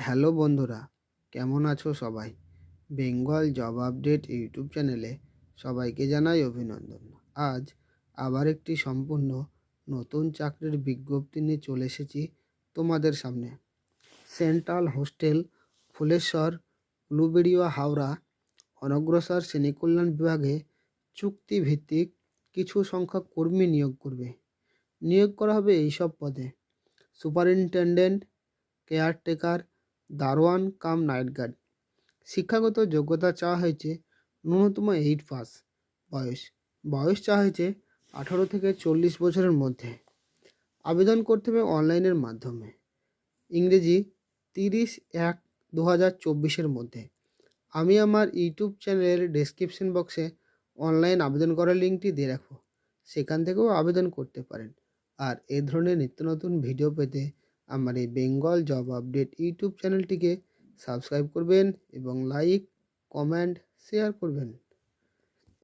Hello বন্ধুরা, কেমন আছো সবাই? বেঙ্গল জব আপডেট ইউটিউব চ্যানেলে সবাইকে জানাই অভিনন্দন। আজ আবার একটি সম্পূর্ণ নতুন চাকরির বিজ্ঞপ্তি নিয়ে চলে এসেছি তোমাদের সামনে। সেন্ট্রাল হোস্টেল, ফুলেশ্বর, ব্লুবেড়িয়া, হাওড়া অনগ্রসর শ্রেণীকল্যাণ বিভাগে চুক্তিভিত্তিক কিছু সংখ্যক কর্মী নিয়োগ করবে। নিয়োগ করা হবে এইসব পদে: সুপারিনটেনডেন্ট, কেয়ারটেকার, দারোয়ান কাম নাইট গার্ড। শিক্ষাগত যোগ্যতা চাওয়া হয়েছে ন্যূনতম 8 পাস। বয়স চাওয়া হয়েছে 18 থেকে 40 বছরের মধ্যে। আবেদন করতে হবে অনলাইনের মাধ্যমে। ইংরেজি 30/1/2024 মধ্যে। আমি আমার ইউটিউব চ্যানেলের ডেসক্রিপশন বক্সে অনলাইন আবেদন করার লিঙ্কটি দিয়ে রাখবো, সেখান থেকেও আবেদন করতে পারেন। আর এই ধরনের নিত্য নতুন ভিডিও পেতে আমার এই বেঙ্গল জব আপডেট ইউটিউব চ্যানেলটিকে সাবস্ক্রাইব করবেন এবং লাইক, কমেন্ট, শেয়ার করবেন।